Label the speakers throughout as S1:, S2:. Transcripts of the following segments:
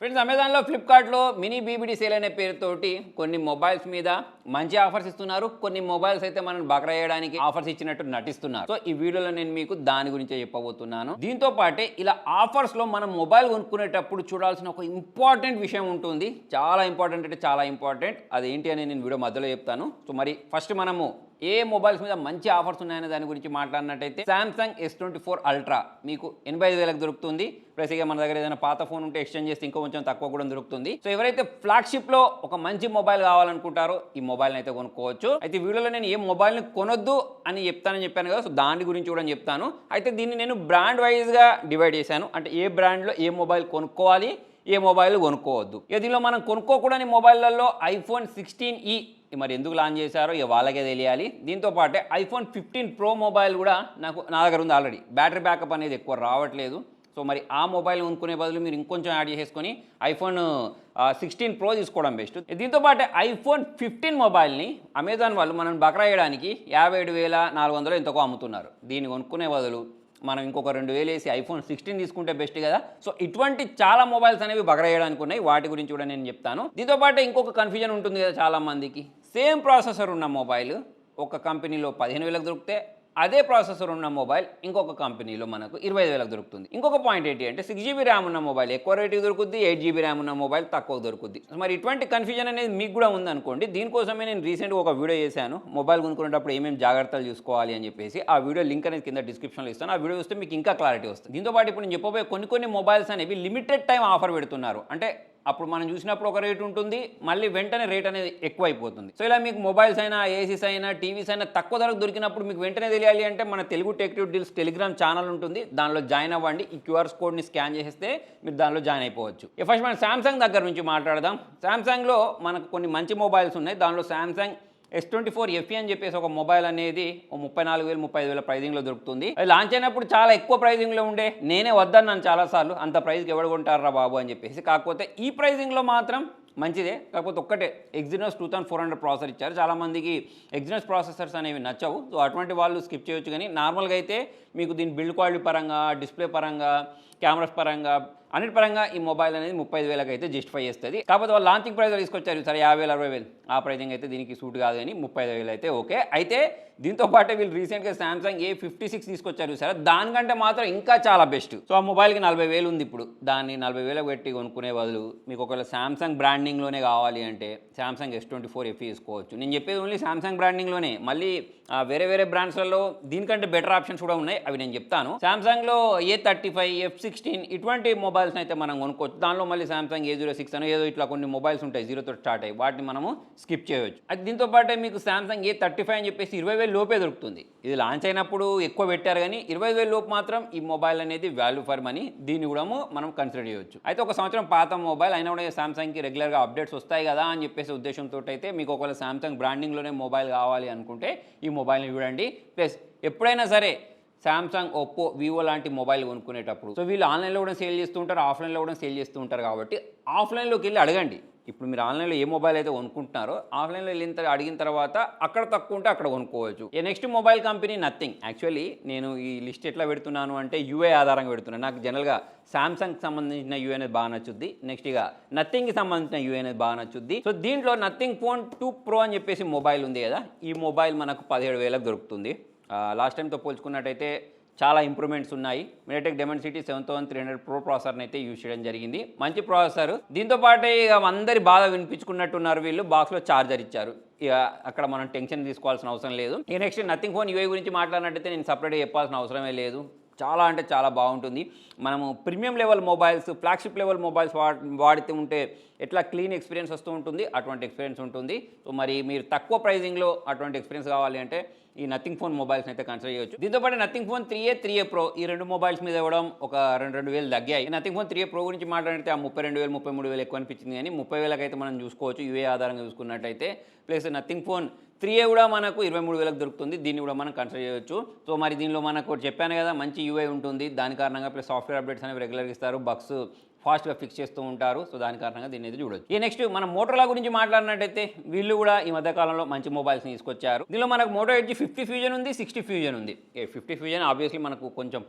S1: Friends అమెజాన్లో ఫ్లిప్కార్ట్లో mini BBD sale అనే పేరుతోటి కొన్ని మొబైల్స్ మీద మంచి ఆఫర్స్ ఇస్తున్నారు. కొన్ని మొబైల్స్ అయితే మనం బకరా చేయడానికి ఆఫర్స్ ఇచ్చినట్టు నటిస్తున్నారు. సో ఈ వీడియోలో నేను మీకు దాని గురించే చెప్పబోతున్నాను. దీంతో పాటే ఇలా ఆఫర్స్లో మనం మొబైల్ కొనుక్కునేటప్పుడు చూడాల్సిన ఒక ఇంపార్టెంట్ విషయం ఉంటుంది. చాలా ఇంపార్టెంట్ అంటే చాలా ఇంపార్టెంట్. అదేంటి అని నేను వీడియో మధ్యలో చెప్తాను. సో మరి ఫస్ట్ మనము ఏ మొబైల్స్ మీద మంచి ఆఫర్స్ ఉన్నాయనే దాని గురించి మాట్లాడినట్టయితే సామ్సంగ్ S24 అల్ట్రా మీకు 85,000కి దొరుకుతుంది. ప్లస్ ఇక మన దగ్గర ఏదైనా పాత ఫోన్ ఉంటే ఎక్స్చేంజ్ చేస్తే ఇంకో కొంచెం తక్కువ కూడా దొరుకుతుంది. సో ఎవరైతే ఫ్లాగ్షిప్లో ఒక మంచి మొబైల్ కావాలనుకుంటారో ఈ మొబైల్ని అయితే కొనుక్కోవచ్చు. అయితే వీడియోలో నేను ఏ మొబైల్ని కొనొద్దు అని చెప్తానని చెప్పాను కదా, సో దాని గురించి కూడా చెప్తాను. అయితే దీన్ని నేను బ్రాండ్ వైజ్గా డివైడ్ చేశాను. అంటే ఏ బ్రాండ్లో ఏ మొబైల్ కొనుక్కోవాలి, ఏ మొబైల్ కొనుక్కోవద్దు. ఇక దీనిలో మనం కొనుక్కోకూడని మొబైల్లలో iPhone 16e మరి ఎందుకు లాంచ్ చేశారో ఇక వాళ్ళకే తెలియాలి. దీంతో పాటే iPhone 15 Pro మొబైల్ కూడా నా దగ్గర ఉంది ఆల్రెడీ. బ్యాటరీ బ్యాకప్ అనేది ఎక్కువ రావట్లేదు. సో మరి ఆ మొబైల్ కొనుక్కునే బదులు మీరు ఇంకొంచెం యాడ్ చేసుకొని iPhone 16 Pro తీసుకోవడం బెస్ట్. దీంతో పాటు iPhone 15 మొబైల్ని అమెజాన్ వాళ్ళు మనం బకరా చేయడానికి 57,400 ఎంతకో అమ్ముతున్నారు. దీన్ని కొనుక్కునే బదులు మనం ఇంకొక 2,000 వేసి iPhone 16 తీసుకుంటే బెస్ట్ కదా. సో ఇటువంటి చాలా మొబైల్స్ అనేవి బకరా చేయడానికి ఉన్నాయి. వాటి గురించి కూడా నేను చెప్తాను. దీంతో పాటు ఇంకొక కన్ఫ్యూజన్ ఉంటుంది కదా చాలా మందికి. సేమ్ ప్రాసెసర్ ఉన్న మొబైల్ ఒక కంపెనీలో 15,000కి దొరికితే అదే ప్రాసెసర్ ఉన్న మొబైల్ ఇంకొక కంపెనీలో మనకు 25,000కి దొరుకుతుంది. ఇంకొక పాయింట్ ఏంటి అంటే 6GB ర్యామ్ ఉన్న మొబైల్ ఎక్కువ రేటుకి దొరుకుద్ది, 8GB ర్యామ్ ఉన్న మొబైల్ తక్కువ దొరుకుద్ది. మరి ఇటువంటి కన్ఫ్యూజన్ అనేది మీకు కూడా ఉందనుకోండి. దీనికోసమే నేను రీసెంట్గా ఒక వీడియో చేశాను, మొబైల్ కొనుక్కునేటప్పుడు ఏమేమి జాగ్రత్తలు చూసుకోవాలి అని చెప్పేసి. ఆ వీడియో లింక్ అనేది కింద డిస్క్రిప్షన్లో ఇస్తాను. ఆ వీడియో చూస్తే మీకు ఇంకా క్లారిటీ వస్తుంది. దీంతో పాటు ఇప్పుడు నేను చెప్పబోయే కొన్ని మొబైల్స్ అనేవి లిమిటెడ్ టైం ఆఫర్ పెడుతున్నారు. అంటే అప్పుడు మనం చూసినప్పుడు ఒక రేట్ ఉంటుంది, మళ్ళీ వెంటనే రేట్ అనేది ఎక్కువ అయిపోతుంది. సో ఇలా మీకు మొబైల్స్ అయినా, ఏసీస్ అయినా, టీవీస్ అయినా తక్కువ ధరకు దొరికినప్పుడు మీకు వెంటనే తెలియాలి అంటే మన Telugu tech deals Telegram channel ఉంటుంది, దానిలో జాయిన్ అవ్వండి. ఈ క్యూఆర్ కోడ్ని స్కాన్ చేస్తే మీరు దానిలో జాయిన్ అయిపోవచ్చు. ఫస్ట్ మనం సామ్సంగ్ దగ్గర నుంచి మాట్లాడదాం. సామ్సంగ్లో మనకు కొన్ని మంచి మొబైల్స్ ఉన్నాయి. దానిలో సామ్సంగ్ S24 FE అని చెప్పేసి ఒక మొబైల్ అనేది 34,000 35,000 ప్రైజింగ్లో దొరుకుతుంది. అది లాంచ్ అయినప్పుడు చాలా ఎక్కువ ప్రైజింగ్లో ఉండే, నేనే వద్దన్నాను చాలాసార్లు, అంత ప్రైస్కి ఎవరు కొంటారా బాబు అని చెప్పేసి. కాకపోతే ఈ ప్రైజింగ్లో మాత్రం మంచిదే. కాకపోతే ఒక్కటే Exynos 2400 ప్రాసెసర్ ఇచ్చారు. చాలామందికి Exynos ప్రాసెసర్స్ అనేవి నచ్చవు. సో అటువంటి వాళ్ళు స్కిప్ చేయొచ్చు. కానీ నార్మల్గా అయితే మీకు దీని బిల్డ్ క్వాలిటీ పరంగా, డిస్ప్లే పరంగా, కెమెరాస్ పరంగా, అన్నిటి పరంగా ఈ మొబైల్ అనేది 35,000కి అయితే జస్టిఫై చేస్తుంది. కాకపోతే వాళ్ళు లాంచింగ్ ప్రైస్ తీసుకొచ్చారు సరే 50,000 60,000, ఆ ప్రైజింగ్ అయితే దీనికి సూట్ కాదు. కానీ 35,000 అయితే ఓకే. అయితే దీంతో పాటే వీళ్ళు రీసెంట్గా సామ్సంగ్ A56 తీసుకొచ్చారు సరే, దానికంటే మాత్రం ఇంకా చాలా బెస్ట్. సో ఆ మొబైల్కి 40,000 ఉంది ఇప్పుడు. దాన్ని 40,000 పెట్టి కొనుక్కునే బదులు మీకు ఒకవేళ సామ్సంగ్ బ్రాండింగ్లోనే కావాలి అంటే సామ్సంగ్ S24 FE తీసుకోవచ్చు. నేను చెప్పేది ఓన్లీ సామ్సంగ్ బ్రాండింగ్లోనే. మళ్ళీ వేరే బ్రాండ్స్లలో దీనికంటే బెటర్ ఆప్షన్స్ కూడా ఉన్నాయి, అవి నేను చెప్తాను. సామ్సంగ్లో A35, F16 ఇటువంటి మొబైల్స్ అయితే మనం కొనుక్కోవచ్చు. దానిలో మళ్ళీ సామ్సంగ్ A06 అని ఏదో ఇట్లా కొన్ని మొబైల్స్ ఉంటాయి 0తో స్టార్ట్ అయ్యి, వాటిని మనము స్కిప్ చేయవచ్చు. అది దీంతో పాటే మీకు సామ్సంగ్ A35 అని చెప్పేసి 20,000 లోపే దొరుకుతుంది. ఇది లాంచ్ అయినప్పుడు ఎక్కువ పెట్టారు కానీ 20,000 లోపు మాత్రం ఈ మొబైల్ అనేది వాల్యూ ఫర్ మనీ. దీన్ని కూడా మనం కన్సిడర్ చేయవచ్చు. అయితే ఒక సంవత్సరం పాత మొబైల్ అయినా కూడా సామ్సంగ్కి రెగ్యులర్గా అప్డేట్స్ వస్తాయి కదా అని చెప్పేసి ఉద్దేశంతో అయితే మీకు ఒకవేళ సామ్సంగ్ బ్రాండింగ్లోనే మొబైల్ కావాలి అనుకుంటే ఈ మొబైల్ని చూడండి. ప్లస్ ఎప్పుడైనా సరే సామ్సంగ్, ఒప్పో, వివో లాంటి మొబైల్ కొనుక్కునేటప్పుడు సో వీళ్ళు ఆన్లైన్లో కూడా సేల్ చేస్తూ ఉంటారు, ఆఫ్లైన్లో కూడా సేల్ చేస్తూ ఉంటారు. కాబట్టి ఆఫ్లైన్లోకి వెళ్ళి అడగండి. ఇప్పుడు మీరు ఆన్లైన్లో ఏ మొబైల్ అయితే కొనుక్కుంటున్నారో ఆఫ్లైన్లో వెళ్ళిన అడిగిన తర్వాత అక్కడ తక్కువ ఉంటే అక్కడ కొనుక్కోవచ్చు. Next mobile company nothing. Actually నేను ఈ లిస్ట్ ఎట్లా పెడుతున్నాను అంటే యూఏ ఆధారంగా పెడుతున్నాను. నాకు జనరల్గా సామ్సంగ్కి సంబంధించిన యూఏ అనేది బాగా నచ్చుద్ది. నెక్స్ట్ ఇక నథింగ్కి సంబంధించిన యూఏ అనేది బాగా నచ్చుద్ది. సో దీంట్లో నథింగ్ ఫోన్ 2 Pro అని చెప్పేసి మొబైల్ ఉంది కదా, ఈ మొబైల్ మనకు 17,000కి దొరుకుతుంది. లాస్ట్ టైంతో పోల్చుకున్నట్టయితే చాలా ఇంప్రూవ్మెంట్స్ ఉన్నాయి. MediaTek Dimensity 7300 Pro ప్రాసెసర్ని అయితే యూజ్ చేయడం జరిగింది. మంచి ప్రాసెసర్. దీంతో పాటు ఇక అందరి బాధ వినిపించుకున్నట్టున్నారు వీళ్ళు, బాక్స్లో ఛార్జర్ ఇచ్చారు. ఇక అక్కడ మనం టెన్షన్ తీసుకోవాల్సిన అవసరం లేదు. ఇక నెక్స్ట్ నథింగ్ ఫోన్ యూఐ గురించి మాట్లాడినట్టయితే నేను సపరేట్గా చెప్పాల్సిన అవసరమే లేదు. చాలా అంటే చాలా బాగుంటుంది. మనము premium level mobiles, flagship level mobiles వాడితే ఉంటే ఎట్లా క్లీన్ ఎక్స్పీరియన్స్ వస్తూ ఉంటుంది, అటువంటి ఎక్స్పీరియన్స్ ఉంటుంది. సో మరి మీరు తక్కువ ప్రైజింగ్లో అటువంటి ఎక్స్పీరియన్స్ కావాలి అంటే ఈ నథింగ్ ఫోన్ మొబైల్స్ అయితే కన్సిడర్ చేయొచ్చు. దీంతో పాటు నథింగ్ ఫోన్ 3A Pro ఈ రెండు మొబైల్స్ మీద ఇవ్వడం ఒక 2,000 తగ్గాయి. నథింగ్ ఫోన్ 3A Pro గురించి మాట్లాడితే ఆ 32,000 33,000 ఎక్కువ అనిపించింది. కానీ 30,000కి అయితే మనం చూసుకోవచ్చు యూఏ ఆధారంగా చూసుకున్నట్టయితే. ప్లస్ నథింగ్ ఫోన్ 3A కూడా మనకు 23,000కి దొరుకుతుంది. దీన్ని కూడా మనం కన్సిడర్ చేయొచ్చు. సో మరి దీనిలో మనకు చెప్పాను కదా మంచి యూఐ ఉంటుంది, దాని కారణంగా ప్లస్ సాఫ్ట్వేర్ అప్డేట్స్ అనేవి రెగ్యులర్గా ఇస్తారు, బగ్స్ ఫాస్ట్గా ఫిక్స్ చేస్తూ ఉంటారు. సో దాని కారణంగా దీన్ని అయితే చూడొచ్చు. ఈ నెక్స్ట్ మనం మోటరోలా గురించి మాట్లాడినట్టయితే వీళ్ళు కూడా ఈ మధ్య కాలంలో మంచి మొబైల్స్ని తీసుకొచ్చారు. దీనిలో మనకు మోటో ఎడ్జ్ 50 ఫ్యూజన్ ఉంది, 60 ఫ్యూజన్ ఉంది. 50 ఫ్యూజన్ ఆబ్వియస్లీ మనకు కొంచెం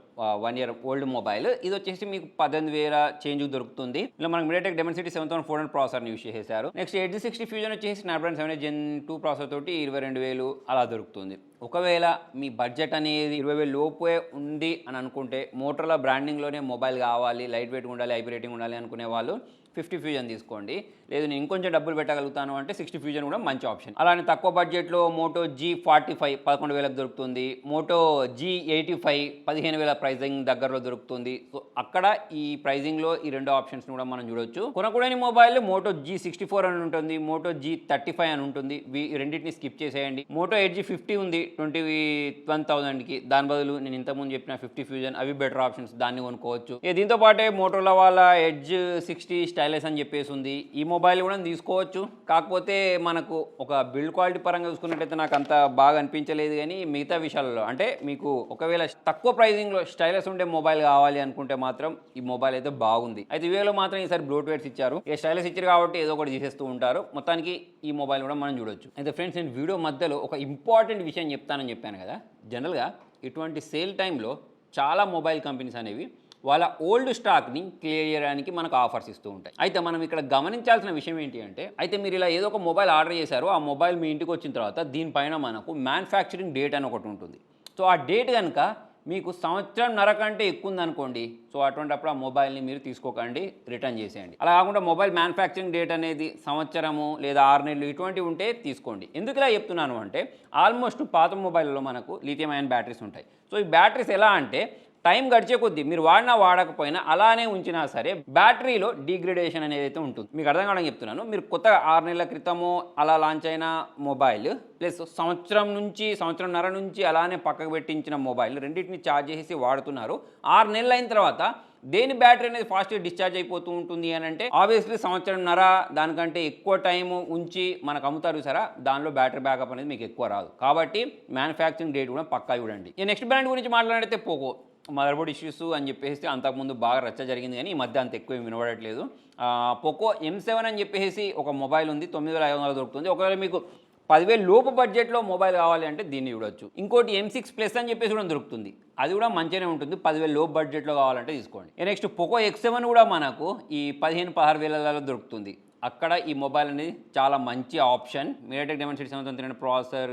S1: 1 ఇయర్ ఓల్డ్ మొబైల్. ఇది వచ్చేసి మీకు 18,000 చేంజ్ దొరుకుతుంది. ఇలా మనకు MediaTek Dimensity 7400 ప్రాసెసర్ని యూస్ చేశారు. నెక్స్ట్ ఎడ్జ్ 60 ఫ్యూజన్ వచ్చేసి Snapdragon 7 Gen 2 ప్రాసెసర్ తోటి 22,000 అలా దొరుకుతుంది. ఒకవేళ మీ బడ్జెట్ అనేది 20,000 లోపే ఉంది అని అనుకుంటే మోటరోలా బ్రాండింగ్లోనే మొబైల్ కావాలి, లైట్ వెయిట్ ఉండాలి, ఐపీ రేటింగ్ ఉండాలి అనుకునే వాళ్ళు 50 ఫ్యూజన్ తీసుకోండి. లేదు నేను ఇంకొంచెం డబ్బులు పెట్టగలుగుతాను అంటే 60 ఫ్యూజన్ కూడా మంచి ఆప్షన్. అలానే తక్కువ బడ్జెట్లో మోటో G45 11,000 దొరుకుతుంది. మోటో G85 15,000 ప్రైజింగ్ దగ్గరలో దొరుకుతుంది. సో అక్కడ ఈ ప్రైజింగ్లో ఈ రెండు ఆప్షన్స్ కూడా మనం చూడొచ్చు. కొనకూడని మొబైల్ మోటో G64 అని ఉంటుంది, మోటో G35 అని ఉంటుంది. ఈ రెండింటిని స్కిప్ చేసేయండి. మోటో ఎడ్జ్ 50 ఉంది 21,000కి. దాని బదులు నేను ఇంతకుముందు చెప్పిన 50 ఫ్యూజన్ అవి బెటర్ ఆప్షన్స్, దాన్ని కొనుక్కోవచ్చు. దీంతో పాటే మోటోరోలా వాళ్ళ ఎడ్జ్ 60 స్టైలెస్ అని చెప్పేసి ఉంది. ఈ మొబైల్ కూడా తీసుకోవచ్చు. కాకపోతే మనకు ఒక బిల్డ్ క్వాలిటీ పరంగా చూసుకున్నట్టయితే నాకు అంత బాగా అనిపించలేదు. కానీ మిగతా విషయాలలో అంటే మీకు ఒకవేళ తక్కువ ప్రైజింగ్లో స్టైలెస్ ఉండే మొబైల్ కావాలి అనుకుంటే మాత్రం ఈ మొబైల్ అయితే బాగుంది. అయితే ఇవేలో మాత్రం ఈసారి బ్లోట్వేర్స్ ఇచ్చారు. ఈ స్టైలెస్ ఇచ్చారు కాబట్టి ఏదో ఒకటి చేసేస్తూ ఉంటారు. మొత్తానికి ఈ మొబైల్ కూడా మనం చూడొచ్చు. అయితే ఫ్రెండ్స్ నేను వీడియో మధ్యలో ఒక ఇంపార్టెంట్ విషయం చెప్తానని చెప్పాను కదా. జనరల్గా ఇటువంటి సేల్ టైంలో చాలా మొబైల్ కంపెనీస్ అనేవి వాళ్ళ ఓల్డ్ స్టాక్ని క్లియర్ చేయడానికి మనకు ఆఫర్స్ ఇస్తూ ఉంటాయి. అయితే మనం ఇక్కడ గమనించాల్సిన విషయం ఏంటి అంటే, అయితే మీరు ఇలా ఏదో ఒక మొబైల్ ఆర్డర్ చేశారు, ఆ మొబైల్ మీ ఇంటికి వచ్చిన తర్వాత దీనిపైన మనకు మ్యానుఫ్యాక్చరింగ్ డేట్ అని ఒకటి ఉంటుంది. సో ఆ డేట్ కనుక మీకు సంవత్సరంన్నర కంటే ఎక్కువ ఉందనుకోండి, సో అటువంటిప్పుడు ఆ మొబైల్ని మీరు తీసుకోకండి, రిటర్న్ చేసేయండి. అలా కాకుండా మొబైల్ మ్యానుఫ్యాక్చరింగ్ డేట్ అనేది సంవత్సరము లేదా 6 నెలలు ఇటువంటివి ఉంటే తీసుకోండి. ఎందుకు ఇలా చెప్తున్నాను అంటే ఆల్మోస్ట్ పాత మొబైల్లో మనకు లిథియం అయాన్ బ్యాటరీస్ ఉంటాయి. సో ఈ బ్యాటరీస్ ఎలా అంటే టైం గడిచే కొద్దీ మీరు వాడినా వాడకపోయినా అలానే ఉంచినా సరే బ్యాటరీలో డిగ్రేడేషన్ అనేది అయితే ఉంటుంది. మీకు అర్థం కావడం చెప్తున్నాను. మీరు కొత్తగా 6 నెలల క్రితము అలా లాంచ్ అయిన మొబైల్ ప్లస్ సంవత్సరంన్నర నుంచి అలానే పక్కకు పెట్టించిన మొబైల్ రెండింటిని ఛార్జ్ చేసి వాడుతున్నారు. 6 నెలలు అయిన తర్వాత దేని బ్యాటరీ అనేది ఫాస్ట్గా డిశ్చార్జ్ అయిపోతూ ఉంటుంది అని అంటే ఆబ్వియస్లీ సంవత్సరంన్నర దానికంటే ఎక్కువ టైం ఉంచి మనకు అమ్ముతారు సరే, దానిలో బ్యాటరీ బ్యాకప్ అనేది మీకు ఎక్కువ రాదు. కాబట్టి మ్యానుఫ్యాక్చరింగ్ డేట్ కూడా పక్కా చూడండి. ఈ నెక్స్ట్ బ్రాండ్ గురించి మాట్లాడితే పోకో మదర్ బోర్డ్ ఇష్యూస్ అని చెప్పేసి అంతకుముందు బాగా రచ్చ జరిగింది, కానీ ఈ మధ్య అంత ఎక్కువ వినబడట్లేదు. పోకో M7 అని చెప్పేసి ఒక మొబైల్ ఉంది, 9,500 దొరుకుతుంది. ఒకవేళ మీకు 10,000 లోపు బడ్జెట్లో మొబైల్ కావాలి అంటే దీన్ని చూడొచ్చు. ఇంకోటి M6 ప్లస్ అని చెప్పేసి కూడా దొరుకుతుంది, అది కూడా మంచిగానే ఉంటుంది. 10,000 లోపు బడ్జెట్లో కావాలంటే తీసుకోండి. నెక్స్ట్ పోకో X7 కూడా మనకు ఈ 15,000-16,000 దొరుకుతుంది. అక్కడ ఈ మొబైల్ అనేది చాలా మంచి option. MediaTek Dimensity 7300 processor,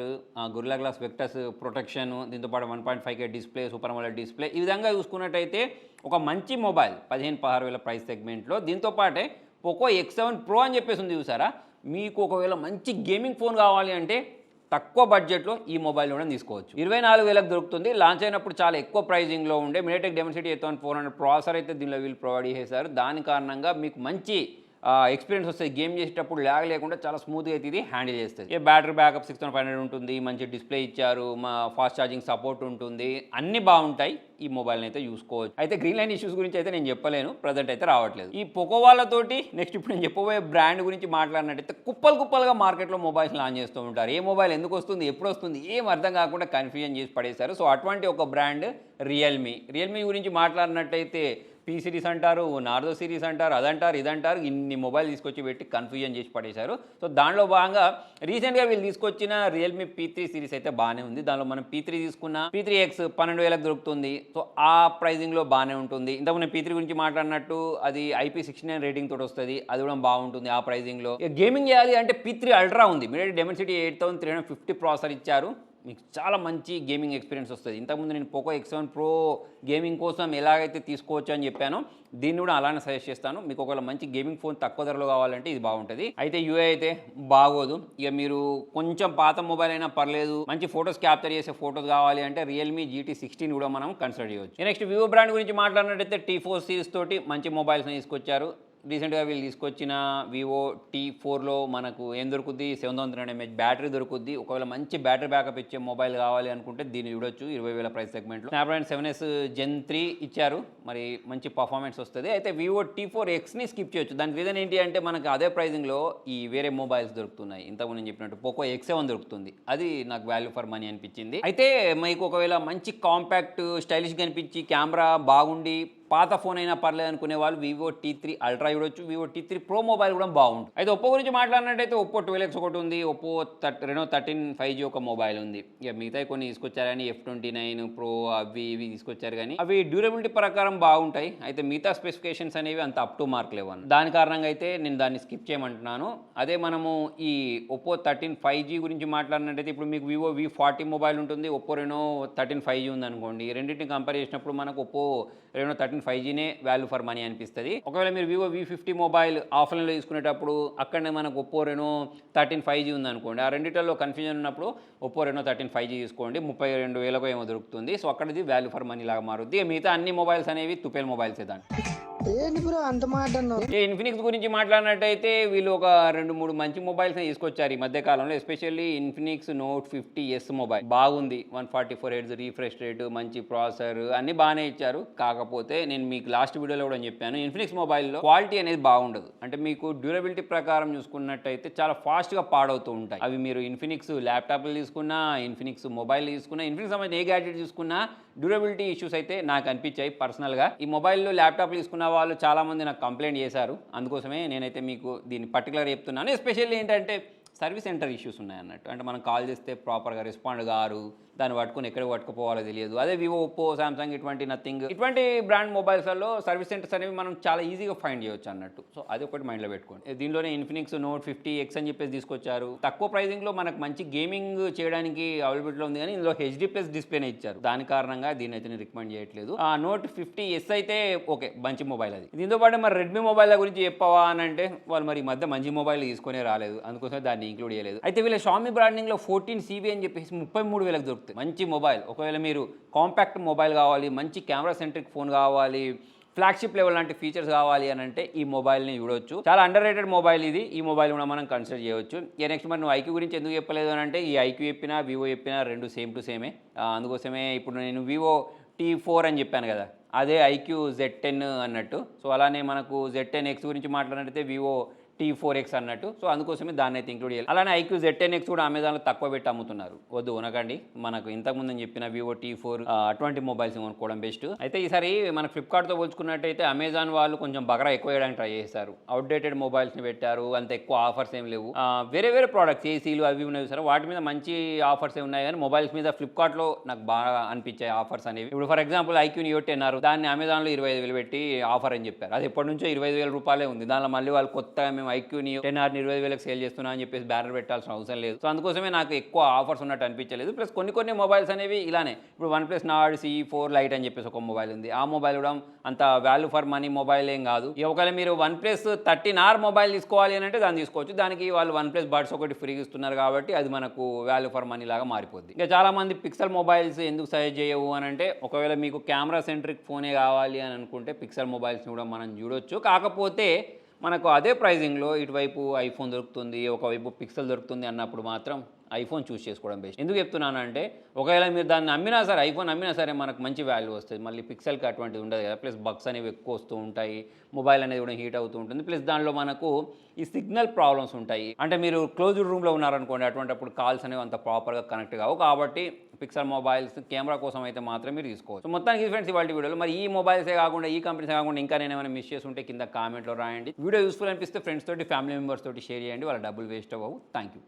S1: Gorilla Glass Victus protection, దీంతోపాటు 1.5K display, super AMOLED display. ఈ విధంగా చూసుకున్నట్టయితే ఒక మంచి మొబైల్ 15,000-16,000 ప్రైస్ సెగ్మెంట్లో. దీంతోపాటే పోకో X7 Pro అని చెప్పేసి ఉంది చూసారా. మీకు ఒకవేళ మంచి గేమింగ్ ఫోన్ కావాలి అంటే తక్కువ బడ్జెట్లో ఈ మొబైల్ కూడా తీసుకోవచ్చు. 24,000కి దొరుకుతుంది. లాంచ్ అయినప్పుడు చాలా ఎక్కువ ప్రైజింగ్లో ఉండే MediaTek Dimensity 8400 ప్రాసెసర్ అయితే దీనిలో వీళ్ళు ప్రొవైడ్ చేశారు. దాని కారణంగా మీకు మంచి ఎక్స్పీరియన్స్ వస్తుంది. గేమ్ చేసేటప్పుడు ల్యాగ్ లేకుండా చాలా స్మూత్గా అయితే ఇది హ్యాండిల్ చేస్తుంది. ఏ బ్యాటరీ బ్యాకప్ 6500 ఉంటుంది, మంచి డిస్ప్లే ఇచ్చారు, ఫాస్ట్ ఛార్జింగ్ సపోర్ట్ ఉంటుంది, అన్ని బాగుంటాయి. ఈ మొబైల్ని అయితే చూసుకోవచ్చు. అయితే గ్రీన్ లైన్ ఇష్యూస్ గురించి అయితే నేను చెప్పలేను, ప్రజెంట్ అయితే రావట్లేదు. ఈ పోకో వాళ్ళతోటి నెక్స్ట్ ఇప్పుడు నేను చెప్పబోయే బ్రాండ్ గురించి మాట్లాడినట్టయితే కుప్పలుగా మార్కెట్లో మొబైల్స్ లాంచ్ చేస్తూ ఉంటారు. ఏ మొబైల్ ఎందుకు వస్తుంది, ఎప్పుడు వస్తుంది, ఏం అర్థం కాకుండా కన్ఫ్యూజన్ చేసి పడేశారు. సో అటువంటి ఒక బ్రాండ్ రియల్మీ గురించి మాట్లాడినట్టయితే P సిరీస్ అంటారు, నార్జో సిరీస్ అంటారు, అదంటారు ఇదంటారు, ఇన్ని మొబైల్ తీసుకొచ్చి పెట్టి కన్ఫ్యూజన్ చేసి పడేశారు. సో దానిలో భాగంగా రీసెంట్గా వీళ్ళు తీసుకొచ్చిన రియల్మీ P3 సిరీస్ అయితే బాగానే ఉంది. దానిలో మనం P3 తీసుకున్న P3X 12,000కి దొరుకుతుంది. సో ఆ ప్రైజింగ్లో బాగానే ఉంటుంది. ఇంతకుముందు నేను P3 గురించి మాట్లాడినట్టు అది IP69 రేటింగ్ తోటి వస్తుంది, అది కూడా బాగుంటుంది ఆ ప్రైజింగ్లో. గేమింగ్ చేయాలి అంటే P3 అల్ట్రా ఉంది. MediaTek Dimensity 8350 ప్రాసెసర్ ఇచ్చారు, మీకు చాలా మంచి గేమింగ్ ఎక్స్పీరియన్స్ వస్తుంది. ఇంతకుముందు నేను పోకో X7 Pro గేమింగ్ కోసం ఎలాగైతే తీసుకోవచ్చు అని చెప్పానో దీన్ని కూడా అలానే సజెస్ట్ చేస్తాను. మీకు ఒకవేళ మంచి గేమింగ్ ఫోన్ తక్కువ ధరలో కావాలంటే ఇది బాగుంటుంది. అయితే యూఐ అయితే బాగోదు. ఇక మీరు కొంచెం పాత మొబైల్ అయినా పర్లేదు, మంచి ఫోటోస్ క్యాప్చర్ చేసే ఫోటోస్ కావాలి అంటే రియల్మీ GT16 కూడా మనం కన్సిడర్ చేయవచ్చు. నెక్స్ట్ వివో బ్రాండ్ గురించి మాట్లాడినట్టయితే T4 సిరీస్ తోటి మంచి మొబైల్స్ని తీసుకొచ్చారు. రీసెంట్గా వీళ్ళు తీసుకొచ్చిన వివో T4లో మనకు ఏం దొరుకుద్ది, 700 mAh బ్యాటరీ దొరుకుద్ది. ఒకవేళ మంచి బ్యాటరీ బ్యాకప్ ఇచ్చే మొబైల్ కావాలి అనుకుంటే దీన్ని చూడొచ్చు 20,000 ప్రైస్ సెగ్మెంట్లో. Snapdragon 7S Gen 3 ఇచ్చారు, మరి మంచి పర్ఫార్మెన్స్ వస్తుంది. అయితే వివో T4Xని స్కిప్ చేయొచ్చు. దానికి రీజన్ ఏంటి అంటే మనకు అదే ప్రైజింగ్లో ఈ వేరే మొబైల్స్ దొరుకుతున్నాయి. ఇంతకు నేను చెప్పినట్టు పోకో X7 దొరుకుతుంది, అది నాకు వాల్యూ ఫర్ మనీ అనిపించింది. అయితే మీకు ఒకవేళ మంచి కాంపాక్ట్ స్టైలిష్గా అనిపించి కెమెరా బాగుండి పాత ఫోన్ అయినా పర్లేదు అనుకునే వాళ్ళు వివో T3 అల్ట్రా చూడొచ్చు, వివో T3 ప్రో మొబైల్ కూడా బాగుంటుంది. అయితే ఒప్పో గురించి మాట్లాడినట్టయితే ఒప్పో 12X ఒకటి ఉంది, ఒప్పో రెనో 13 5G ఒక మొబైల్ ఉంది. ఇక మిగతా కొన్ని తీసుకొచ్చారు కానీ F29 ప్రో అవి ఇవి తీసుకొచ్చారు కానీ అవి డ్యూరబిలిటీ ప్రకారం బాగుంటాయి. అయితే మిగతా స్పెసిఫికేషన్స్ అనేవి అంత అప్ టు మార్క్ లేవని దాని కారణంగా అయితే నేను దాన్ని స్కిప్ చేయమంటున్నాను. అదే మనము ఈ ఒప్పో 13 5G గురించి మాట్లాడినట్టయితే ఇప్పుడు మీకు వివో V40 మొబైల్ ఉంటుంది, ఒప్పో రెనో 13 5G ఉంది అనుకోండి. రెండింటిని కంపేర్ చేసినప్పుడు మనకు ఒప్పో రెనో 13 5Gనే వాల్యూ ఫర్ మనీ అనిపిస్తుంది. ఒకవేళ మీరు వివో V50 మొబైల్ ఆఫ్లైన్లో తీసుకునేటప్పుడు అక్కడనే మనకు ఒప్పో రెనో 13 5G ఉంది అనుకోండి. ఆ రెండిట్లో కన్ఫ్యూజన్ ఉన్నప్పుడు ఒప్పో రెనో 13 5G తీసుకోండి, 32,000 ఏమో దొరుకుతుంది. సో అక్కడది వాల్యూ ఫర్ మనీ లాగా మారుద్ది. మిగతా అన్ని మొబైల్స్ అనేవి తుపేల్ మొబైల్సే దాంట్లో.
S2: అంత మాట
S1: ఇన్ఫినిక్స్ గురించి మాట్లాడినట్టయితే వీళ్ళు ఒక 2-3 మంచి మొబైల్స్ తీసుకొచ్చారు ఈ మధ్య కాలంలో. Especially Infinix note 50S mobile బాగుంది. 144 Hz రీఫ్రెష్ రేటు, మంచి ప్రాసెసర్ అన్ని బాగానే ఇచ్చారు. కాకపోతే నేను మీకు లాస్ట్ వీడియోలో కూడా చెప్పాను, ఇన్ఫినిక్స్ మొబైల్లో క్వాలిటీ అనేది బాగుండదు. అంటే మీకు డ్యూరబిలిటీ ప్రకారం చూసుకున్నట్టయితే చాలా ఫాస్ట్గా పాడవుతూ ఉంటాయి అవి. మీరు ఇన్ఫినిక్స్ ల్యాప్టాప్లు తీసుకున్నా, ఇన్ఫినిక్స్ మొబైల్ తీసుకున్నా, ఇన్ఫినిక్స్ సంబంధించిన ఏ గ్యాడ్జెట్ తీసుకున్నా డ్యూరబిలిటీ ఇష్యూస్ అయితే నాకు అనిపించాయి పర్సనల్గా. ఈ మొబైల్లో ల్యాప్టాప్లు తీసుకున్న వాళ్ళు చాలామంది నాకు కంప్లైంట్ చేశారు. అందుకోసమే నేనైతే మీకు దీన్ని పర్టికులర్ చెప్తున్నాను. ఎస్పెషల్లీ ఏంటంటే సర్వీస్ సెంటర్ ఇష్యూస్ ఉన్నాయన్నట్టు. అంటే మనం కాల్ చేస్తే ప్రాపర్గా రెస్పాండ్ గారు, దాన్ని పట్టుకుని ఎక్కడికి పట్టుకుపోవాలో తెలియదు. అదే వివో, ఒప్పో, సామ్సంగ్ ఇటువంటి బ్రాండ్ మొబైల్స్లో సర్వీస్ సెంటర్స్ అనేవి మనం చాలా ఈజీగా ఫైండ్ చేయొచ్చు అన్నట్టు. సో అది ఒకటి మైండ్లో పెట్టుకోండి. దీనిలోనే ఇన్ఫినిక్స్ నోట్ 50X అని చెప్పేసి తీసుకొచ్చారు. తక్కువ ప్రైజింగ్లో మనకు మంచి గేమింగ్ చేయడానికి అవైలబిలిటీలో ఉంది, కానీ ఇందులో HD+ డిస్ప్లేనే ఇచ్చారు. దాని కారణంగా దీన్ని అయితే నేను రికమెండ్ చేయట్లేదు. ఆ నోట్ 50S అయితే ఓకే, మంచి మొబైల్ అది. దీంతో పాటు మరి రెడ్మీ మొబైల్ గురించి చెప్పవా అని అంటే వాళ్ళు మరి ఈ మధ్య మంచి మొబైల్ తీసుకునే రాలేదు, అందుకోసమే దాన్ని ఇంక్లూడ్ చేయలేదు. అయితే వీళ్ళ షామీ బ్రాండింగ్లో 14CB అని చెప్పేసి 33,000 దొరుకుతుంది. మంచి మొబైల్. ఒకవేళ మీరు కాంపాక్ట్ మొబైల్ కావాలి, మంచి కెమెరా సెంట్రిక్ ఫోన్ కావాలి, ఫ్లాగ్షిప్ లెవెల్ లాంటి ఫీచర్స్ కావాలి అని అంటే ఈ మొబైల్ని చూడొచ్చు. చాలా అండర్ రేటెడ్ మొబైల్ ఇది. ఈ మొబైల్ కూడా మనం కన్సిడర్ చేయవచ్చు. నెక్స్ట్ మరి నువ్వు ఐక్యూ గురించి ఎందుకు చెప్పలేదు అని అంటే, ఈ ఐక్యూ చెప్పినా వివో చెప్పినా రెండు సేమ్ టు సేమే. అందుకోసమే ఇప్పుడు నేను వివో T4 అని చెప్పాను కదా, అదే ఐక్యూ Z10 అన్నట్టు. సో అలానే మనకు Z10X గురించి మాట్లాడినట్టయితే వివో T4X అన్నట్టు. సో అందుకోసమే దాన్ని అయితే ఇంక్లూడ్ చేయాలి. అలానే ఐక్యూ Z10X కూడా అమెజాన్లో తక్కువ పెట్టి అమ్ముతున్నారు. వద్దు ఉనకండి, మనకు ఇంతకుముందు చెప్పిన వివో T4 అటువంటి మొబైల్స్ కొనుక్కోవడం బెస్ట్. అయితే ఈసారి మన ఫ్లిప్కార్ట్తో పోల్చుకున్నట్టయితే అమెజాన్ వాళ్ళు కొంచెం బగరా ఎక్కువ వేయడానికి ట్రై చేస్తారు. అవుట్డేటెడ్ మొబైల్స్ని పెట్టారు, అంత ఎక్కువ ఆఫర్స్ ఏం లేవు. వేరే ప్రోడక్ట్స్ ఏసీలు అవి ఉన్నాయి సార్, వాటి మీద మంచి ఆఫర్స్ ఏ ఉన్నాయి, కానీ మొబైల్స్ మీద ఫ్లిప్కార్ట్లో నాకు బాగా అనిపించాయి ఆఫర్స్ అనేవి. ఇప్పుడు ఫర్ ఎగ్జాంపుల్ ఐక్యూ నియో 10 దాన్ని అమెజాన్లో 25,000 పెట్టి ఆఫర్ అని చెప్పారు. అది ఎప్పటి నుంచో 25,000 రూపాయలే ఉంది. దానిలో మళ్ళీ వాళ్ళు కొత్తగా మేము ఐక్యూ నియో 10 25,000 సేల్ చేస్తున్నా అని చెప్పేసి బ్యానర్ పెట్టాల్సిన అవసరం లేదు. సో అందుకోసమే నాకు ఎక్కువ ఆఫర్స్ ఉన్నట్టు అనిపించలేదు. ప్లస్ కొన్ని మొబైల్స్ అనేవి ఇలానే, ఇప్పుడు OnePlus Nord CE4 Lite అని చెప్పేసి ఒక మొబైల్ ఉంది. ఆ మొబైల్ కూడా అంత వాల్యూ ఫర్ మనీ మొబైల్ ఏం కాదు. ఒకవేళ మీరు OnePlus 13R మొబైల్ తీసుకోవాలి అని అంటే దాన్ని తీసుకోవచ్చు. దానికి వాళ్ళు OnePlus బడ్స్ ఒకటి ఫ్రీగా ఇస్తున్నారు కాబట్టి అది మనకు వాల్యూ ఫర్ మనీ లాగా మారిపోద్ది. ఇంకా చాలా మంది పిక్సెల్ మొబైల్స్ ఎందుకు సజెస్ట్ చేయవు అని అంటే, ఒకవేళ మీకు కెమెరా సెంట్రిక్ ఫోనే కావాలి అని అనుకుంటే పిక్సెల్ మొబైల్స్ని కూడా మనం చూడొచ్చు. కాకపోతే మనకు అదే ప్రైజింగ్లో ఇటువైపు ఐఫోన్ దొరుకుతుంది, ఒకవైపు పిక్సెల్ దొరుకుతుంది అన్నప్పుడు మాత్రం ఐఫోన్ చూస్ చేసుకోవడం బెస్ట్. ఎందుకు చెప్తున్నానంటే, ఒకవేళ మీరు దాన్ని అమ్మినా సరే, ఐఫోన్ అమ్మినా సరే మనకు మంచి వాల్యూ వస్తుంది. మళ్ళీ పిక్సెల్కి అటువంటిది ఉండదు కదా. ప్లస్ బగ్స్ అనేవి ఎక్కువ వస్తూ ఉంటాయి, మొబైల్ అనేది కూడా హీట్ అవుతూ ఉంటుంది. ప్లస్ దానిలో మనకు ఈ సిగ్నల్ ప్రాబ్లమ్స్ ఉంటాయి. అంటే మీరు క్లోజ్డ్ రూమ్లో ఉన్నారనుకోండి, అటువంటిప్పుడు కాల్స్ అనేవి అంత ప్రాపర్గా కనెక్ట్ కావు. కాబట్టి పిక్సెల్ మొబైల్స్ కెమెరా కోసం అయితే మాత్రం మీరు తీసుకోవచ్చు. సో మొత్తానికి ఫ్రెండ్స్ ఇవాళ వీడియోలో మరి ఈ మొబైల్సే కాకుండా, ఈ కంపెనీసే కాకుండా ఇంకా నేను ఏమైనా మిస్ చేసి ఉంటే కింద కామెంట్లో రాయండి. వీడియో యూస్ఫుల్ అనిపిస్తే ఫ్రెండ్స్ తోటి, ఫ్యామిలీ మెంబర్స్ తోటి షేర్ చేయండి. వాళ్ళ డబ్బులు వేస్ట్ అవ్వవు. Thank you.